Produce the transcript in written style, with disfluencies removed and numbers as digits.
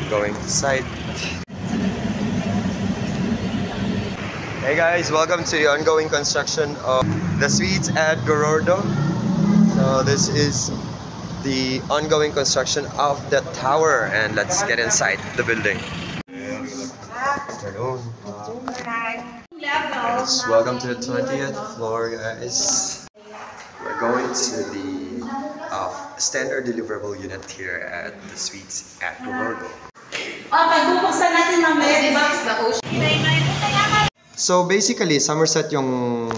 going to site. Hey guys, welcome to the ongoing construction of the suites at Gorordo. So this is the ongoing construction of the tower, and let's get inside the building. Yes, welcome to the 20th floor, guys. We're going to the standard deliverable unit here at the suites at Gorordo. So basically, Somerset yung